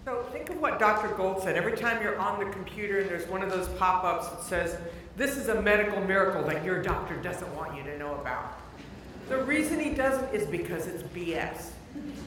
So think of what Dr. Gold said. Every time you're on the computer and there's one of those pop-ups that says, this is a medical miracle that your doctor doesn't want you to know about. The reason he doesn't is because it's BS.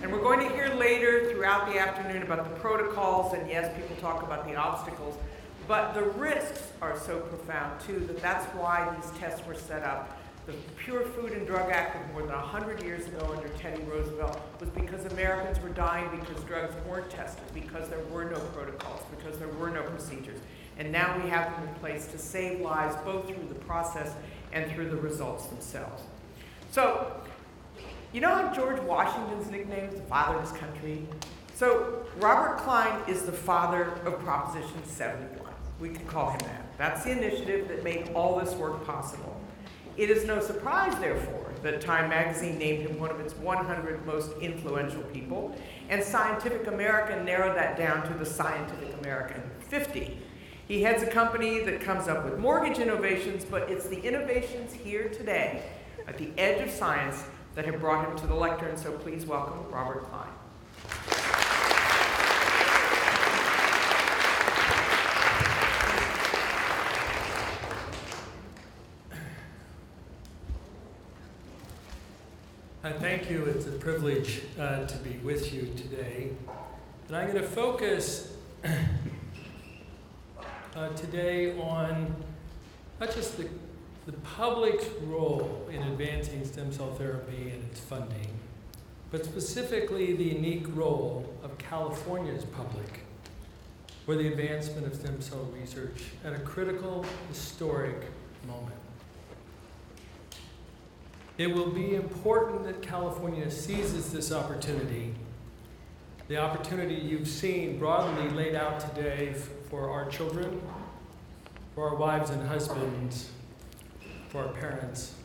And we're going to hear later throughout the afternoon about the protocols, and yes, people talk about the obstacles, but the risks are so profound too that's why these tests were set up. The Pure Food and Drug Act of more than 100 years ago under Teddy Roosevelt was because Americans were dying because drugs weren't tested, because there were no protocols, because there were no procedures. And now we have them in place to save lives both through the process and through the results themselves. So, you know how George Washington's nickname is the father of his country? So Robert Klein is the father of Proposition 71. We can call him that. That's the initiative that made all this work possible. It is no surprise, therefore, that Time magazine named him one of its 100 most influential people, and Scientific American narrowed that down to the Scientific American 50. He heads a company that comes up with mortgage innovations, but it's the innovations here today at the edge of science that have brought him to the lectern, so please welcome Robert Klein. Thank you. It's a privilege to be with you today. And I'm going to focus today on not just the public's role in advancing stem cell therapy and its funding, but specifically the unique role of California's public for the advancement of stem cell research at a critical, historic moment. It will be important that California seizes this opportunity, the opportunity you've seen broadly laid out today for our children, for our wives and husbands, for our parents.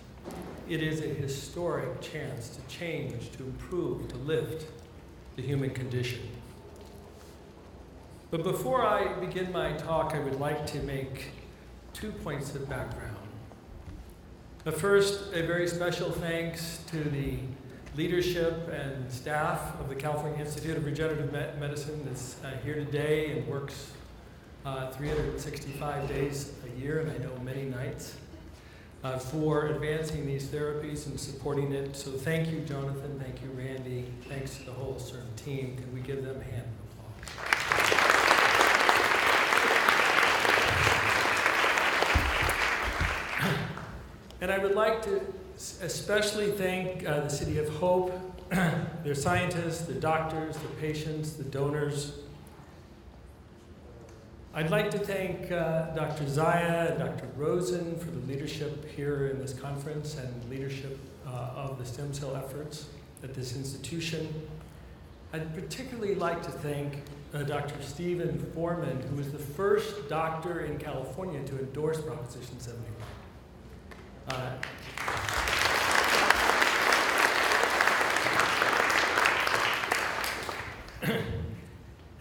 It is a historic chance to change, to improve, to lift the human condition. But before I begin my talk, I would like to make 2 points of background. First, a very special thanks to the leadership and staff of the California Institute of Regenerative Medicine that's here today and works 365 days a year, and I know many nights, for advancing these therapies and supporting it. So thank you, Jonathan. Thank you, Randy. Thanks to the whole CIRM team. Can we give them a hand of applause? And I would like to especially thank the City of Hope, their scientists, the doctors, the patients, the donors. I'd like to thank Dr. Zaya and Dr. Rosen for the leadership here in this conference and leadership of the stem cell efforts at this institution. I'd particularly like to thank Dr. Stephen Foreman, who was the first doctor in California to endorse Proposition 71.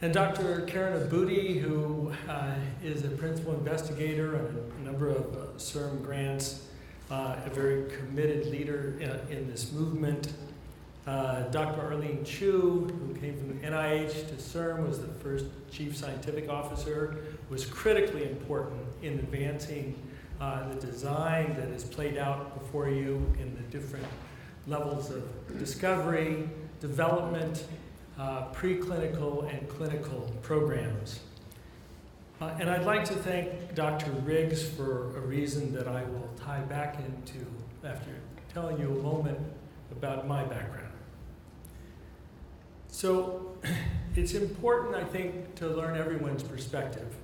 And Dr. Karen Abudi, who is a principal investigator on a number of CIRM grants, a very committed leader in this movement. Dr. Arlene Chu, who came from the NIH to CIRM, was the first chief scientific officer, was critically important in advancing the design that is played out before you in the different levels of discovery, development, preclinical and clinical programs. And I'd like to thank Dr. Riggs for a reason that I will tie back into after telling you a moment about my background. So it's important, I think, to learn everyone's perspective.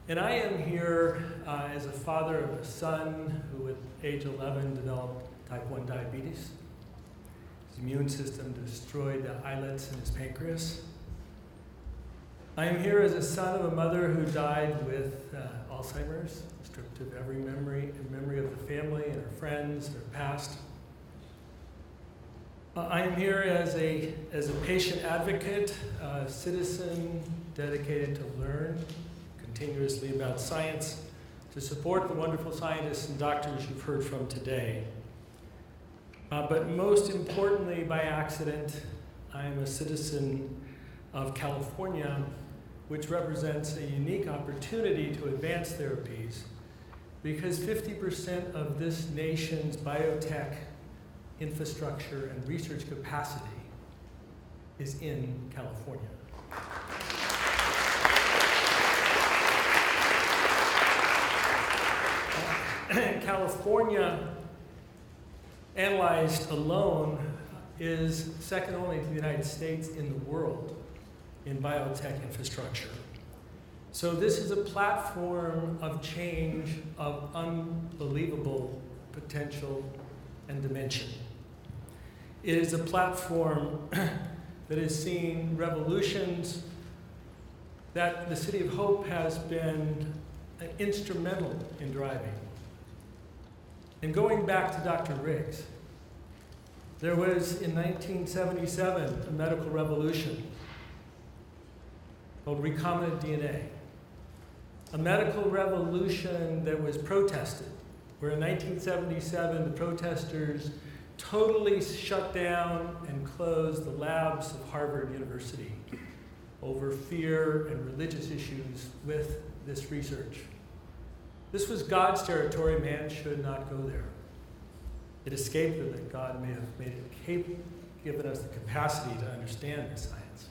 And I am here as a father of a son who at age 11 developed type 1 diabetes. His immune system destroyed the islets in his pancreas. I am here as a son of a mother who died with Alzheimer's, stripped of every memory of the family and her friends, her past. I am here as a patient advocate, a citizen dedicated to learn continuously about science, to support the wonderful scientists and doctors you've heard from today. But most importantly, by accident, I am a citizen of California, which represents a unique opportunity to advance therapies because 50% of this nation's biotech infrastructure and research capacity is in California. California, analyzed alone, is second only to the United States in the world in biotech infrastructure. So this is a platform of change of unbelievable potential and dimension. It is a platform that has seen revolutions that the City of Hope has been instrumental in driving. And going back to Dr. Riggs, there was in 1977 a medical revolution called recombinant DNA. A medical revolution that was protested, where in 1977 the protesters totally shut down and closed the labs of Harvard University over fear and religious issues with this research. This was God's territory. Man should not go there. It escaped them that God may have made it given us the capacity to understand the science.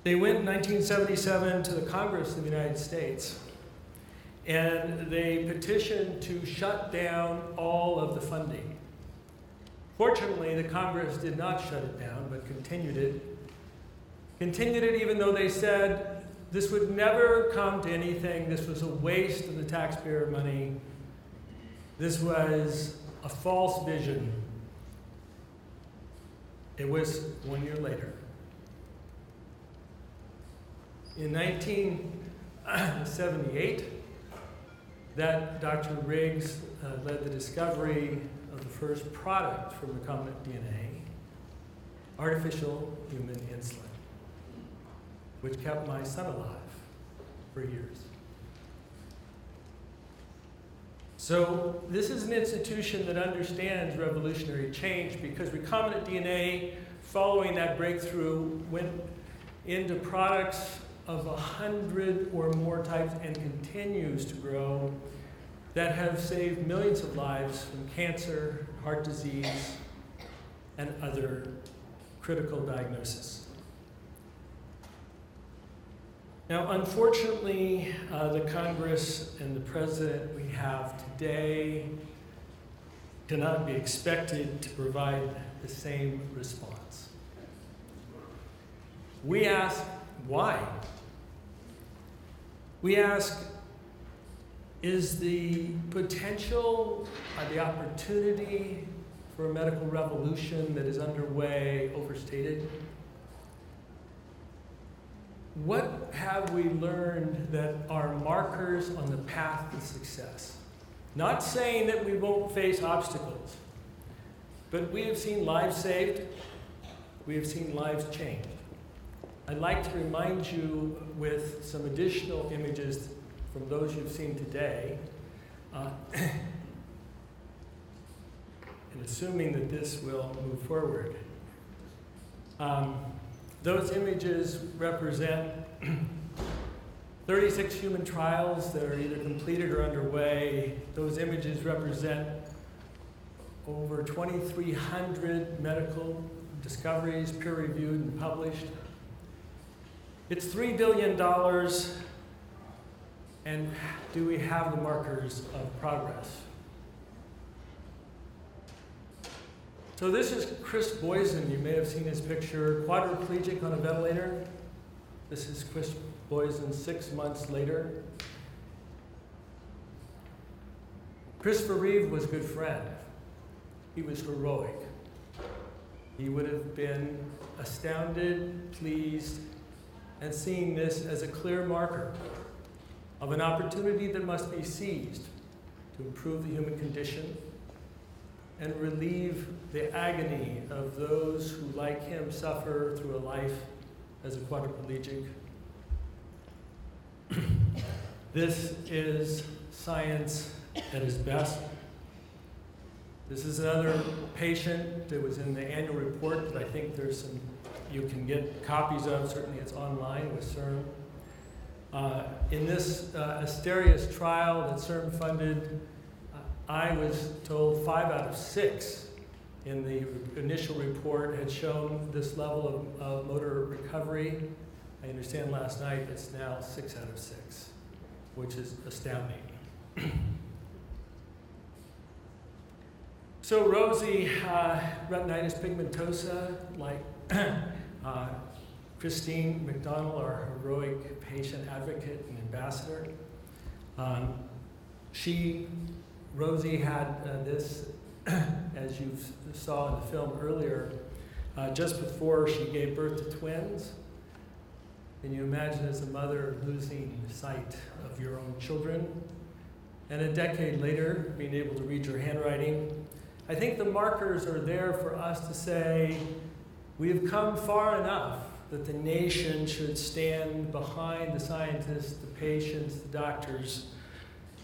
They went in 1977 to the Congress of the United States, and they petitioned to shut down all of the funding. Fortunately, the Congress did not shut it down, but continued it. Continued it even though they said this would never come to anything. This was a waste of the taxpayer money. This was a false vision. It was 1 year later. In 1978, that Dr. Riggs led the discovery of the first product from recombinant DNA, artificial human insulin, which kept my son alive for years. So this is an institution that understands revolutionary change because recombinant DNA, following that breakthrough, went into products of 100 or more types and continues to grow that have saved millions of lives from cancer, heart disease, and other critical diagnoses. Now, unfortunately, the Congress and the president we have today cannot be expected to provide the same response. We ask, why? We ask, is the potential, the opportunity for a medical revolution that is underway overstated? What have we learned that are markers on the path to success? Not saying that we won't face obstacles, but we have seen lives saved, we have seen lives changed. I'd like to remind you with some additional images from those you've seen today, and assuming that this will move forward. Those images represent 36 human trials that are either completed or underway. Those images represent over 2,300 medical discoveries, peer-reviewed and published. It's $3 billion, and do we have the markers of progress? So this is Chris Boysen. You may have seen his picture, quadriplegic on a ventilator. This is Chris Boysen 6 months later. Christopher Reeve was a good friend. He was heroic. He would have been astounded, pleased, and seeing this as a clear marker of an opportunity that must be seized to improve the human condition and relieve the agony of those who, like him, suffer through a life as a quadriplegic. This is science at its best. This is another patient that was in the annual report that I think there's some you can get copies of. Certainly it's online with CIRM. In this Asterias trial that CIRM funded, I was told 5 out of 6 in the initial report had shown this level of motor recovery. I understand last night it's now 6 out of 6, which is astounding. So Rosie, retinitis pigmentosa, like Rosie McDonald, our heroic patient advocate and ambassador. Rosie had this, as you saw in the film earlier, just before she gave birth to twins. Can you imagine as a mother losing sight of your own children? And a decade later, being able to read your handwriting. I think the markers are there for us to say, we have come far enough that the nation should stand behind the scientists, the patients, the doctors,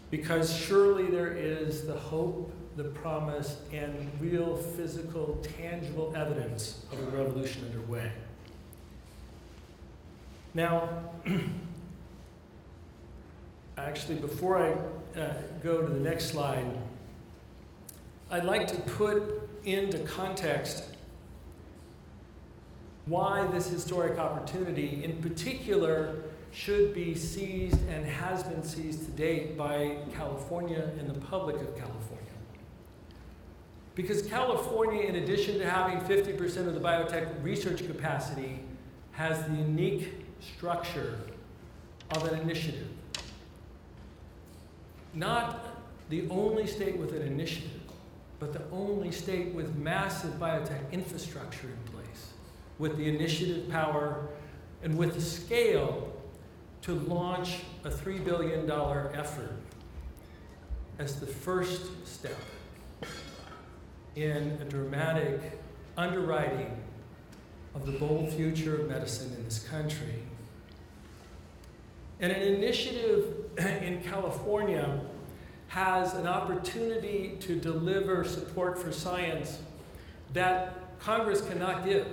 because surely there is the hope, the promise, and real physical, tangible evidence of a revolution underway. Now, actually, before I go to the next slide, I'd like to put into context why this historic opportunity in particular should be seized and has been seized to date by California and the public of California. Because California, in addition to having 50% of the biotech research capacity, has the unique structure of an initiative. Not the only state with an initiative, but the only state with massive biotech infrastructure in place, with the initiative power and with the scale to launch a $3 billion effort as the first step in a dramatic underwriting of the bold future of medicine in this country. And an initiative in California has an opportunity to deliver support for science that Congress cannot give,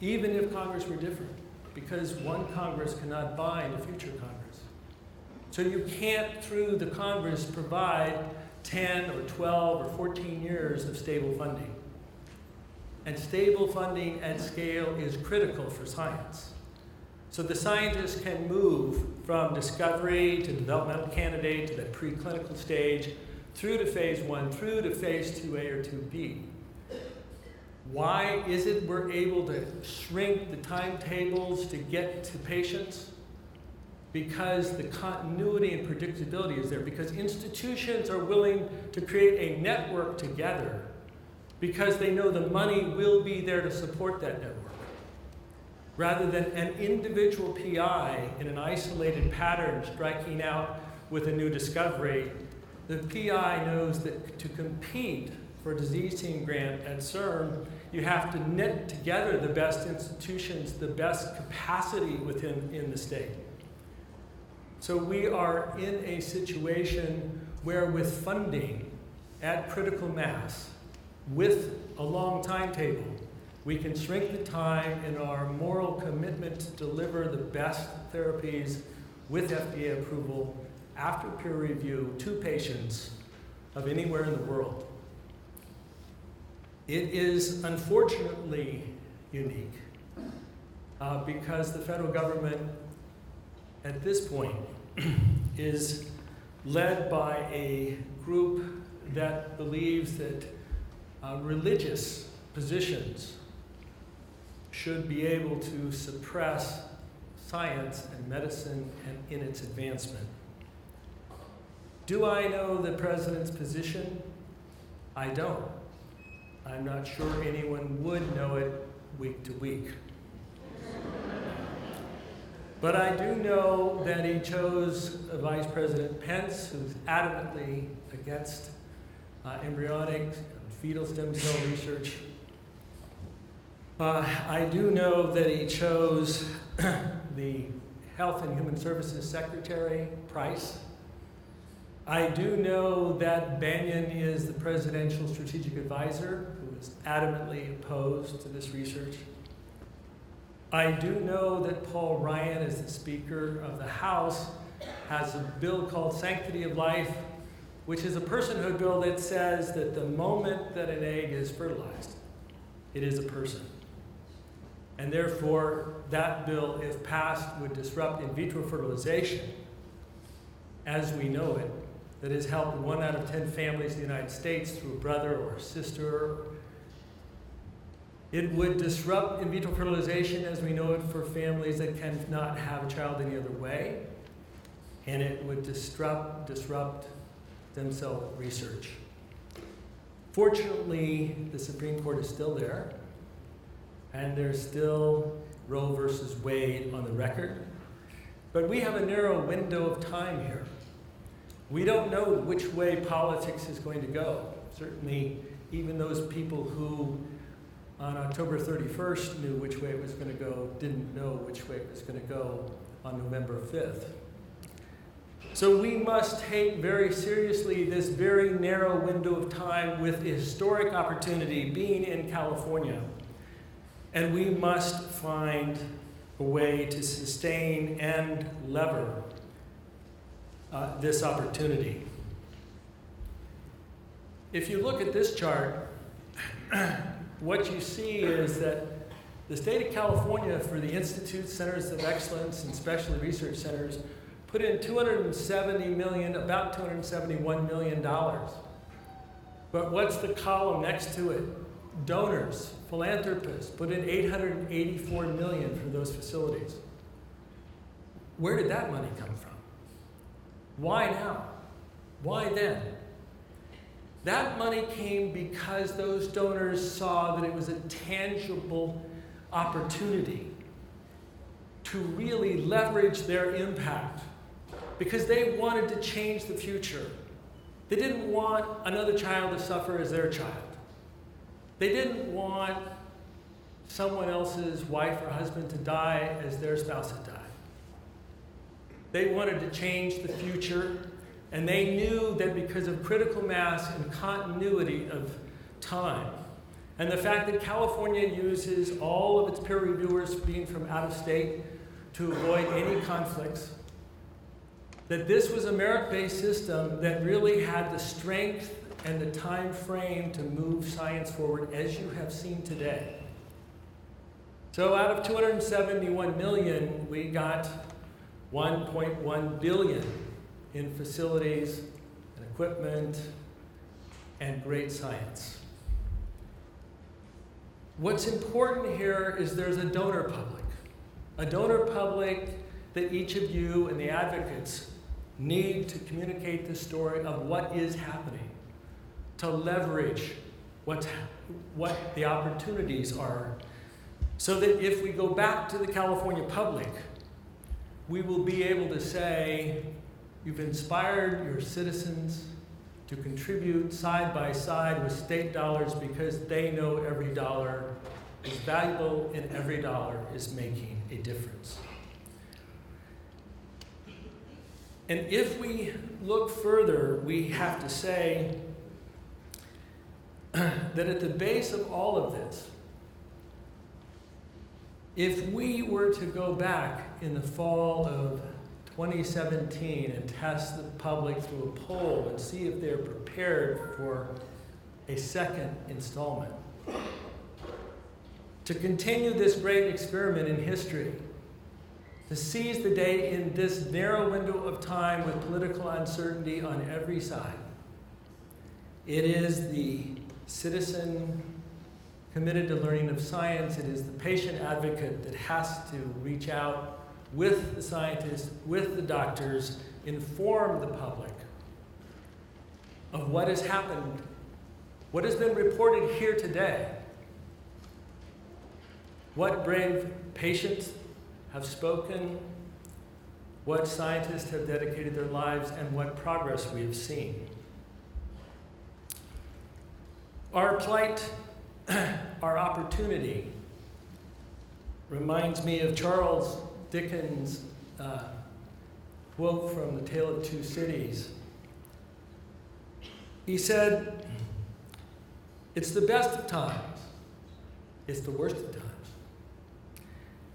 even if Congress were different, because one Congress cannot bind a future Congress. So you can't, through the Congress, provide 10 or 12 or 14 years of stable funding. And stable funding at scale is critical for science. So the scientists can move from discovery to developmental candidate to the preclinical stage, through to phase 1, through to phase 2A or 2B. Why is it we're able to shrink the timetables to get to patients? Because the continuity and predictability is there, because institutions are willing to create a network together because they know the money will be there to support that network. Rather than an individual PI in an isolated pattern striking out with a new discovery, the PI knows that to compete for a disease team grant at CIRM, you have to knit together the best institutions, the best capacity in the state. So we are in a situation where with funding at critical mass, with a long timetable, we can shrink the time in our moral commitment to deliver the best therapies with FDA approval after peer review to patients of anywhere in the world. It is unfortunately unique because the federal government at this point is led by a group that believes that religious positions should be able to suppress science and medicine and in its advancement. Do I know the president's position? I don't. I'm not sure anyone would know it week to week. But I do know that he chose Vice President Pence, who's adamantly against embryonic fetal stem cell research. I do know that he chose the Health and Human Services Secretary, Price. I do know that Banyan is the presidential strategic advisor who is adamantly opposed to this research. I do know that Paul Ryan, as the Speaker of the House, has a bill called Sanctity of Life, which is a personhood bill that says that the moment that an egg is fertilized, it is a person. And therefore, that bill, if passed, would disrupt in vitro fertilization as we know it, that has helped 1 out of 10 families in the United States through a brother or a sister. It would disrupt in vitro fertilization as we know it for families that cannot have a child any other way. And it would disrupt stem cell research. Fortunately, the Supreme Court is still there, and there's still Roe versus Wade on the record. But we have a narrow window of time here. We don't know which way politics is going to go. Certainly, even those people who on October 31st knew which way it was going to go didn't know which way it was going to go on November 5th. So we must take very seriously this very narrow window of time with a historic opportunity being in California. And we must find a way to sustain and lever this opportunity. If you look at this chart, what you see is that the state of California, for the Institute, Centers of Excellence, and Specialty Research Centers, put in $270 million, about $271 million. But what's the column next to it? Donors, philanthropists, put in $884 million for those facilities. Where did that money come from? Why now? Why then? That money came because those donors saw that it was a tangible opportunity to really leverage their impact because they wanted to change the future. They didn't want another child to suffer as their child. They didn't want someone else's wife or husband to die as their spouse had died. They wanted to change the future, and they knew that because of critical mass and continuity of time, and the fact that California uses all of its peer reviewers being from out of state to avoid any conflicts, that this was a merit-based system that really had the strength and the time frame to move science forward, as you have seen today. So out of 271 million, we got 1.1 billion in facilities and equipment and great science. What's important here is there's a donor public that each of you and the advocates need to communicate the story of what is happening, to leverage what the opportunities are, so that if we go back to the California public, we will be able to say, you've inspired your citizens to contribute side by side with state dollars because they know every dollar is valuable and every dollar is making a difference. And if we look further, we have to say that at the base of all of this, if we were to go back in the fall of 2017 and test the public through a poll and see if they're prepared for a second installment, to continue this great experiment in history, to seize the day in this narrow window of time with political uncertainty on every side, it is the citizen committed to learning of science. It is the patient advocate that has to reach out with the scientists, with the doctors, inform the public of what has happened, what has been reported here today, what brave patients have spoken, what scientists have dedicated their lives, and what progress we have seen. Our plight, our opportunity, reminds me of Charles Dickens' quote from The Tale of Two Cities. He said, "It's the best of times, it's the worst of times.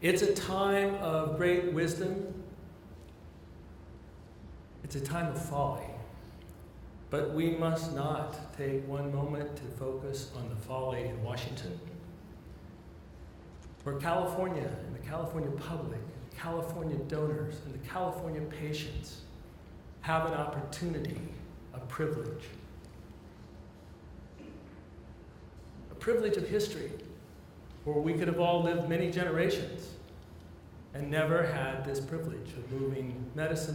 It's a time of great wisdom. It's a time of folly. But we must not take one moment to focus on the folly in Washington. For California and the California public, and California donors and the California patients have an opportunity, a privilege of history, where we could have all lived many generations and never had this privilege of moving medicine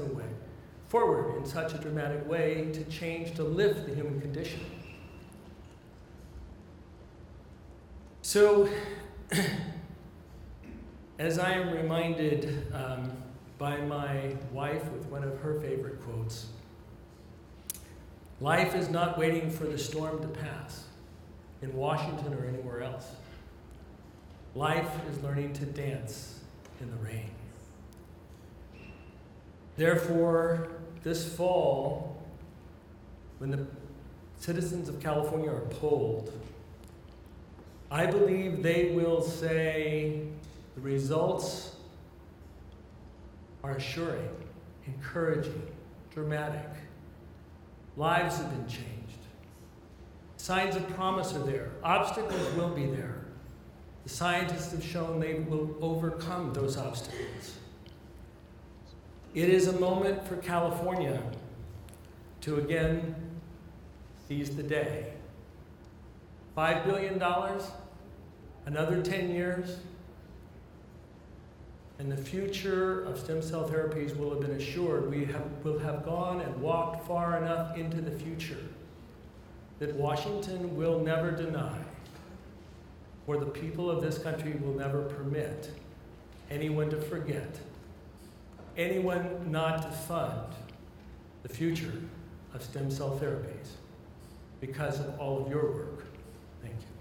forward in such a dramatic way to change, to lift the human condition. So, as I am reminded by my wife with one of her favorite quotes, life is not waiting for the storm to pass in Washington or anywhere else. Life is learning to dance in the rain. Therefore, this fall, when the citizens of California are polled, I believe they will say the results are assuring, encouraging, dramatic. Lives have been changed. Signs of promise are there. Obstacles will be there. The scientists have shown they will overcome those obstacles. It is a moment for California to again seize the day. $5 billion, another 10 years, and the future of stem cell therapies will have been assured. We will have gone and walked far enough into the future that Washington will never deny, or the people of this country will never permit anyone to forget, anyone not to fund the future of stem cell therapies because of all of your work. Thank you.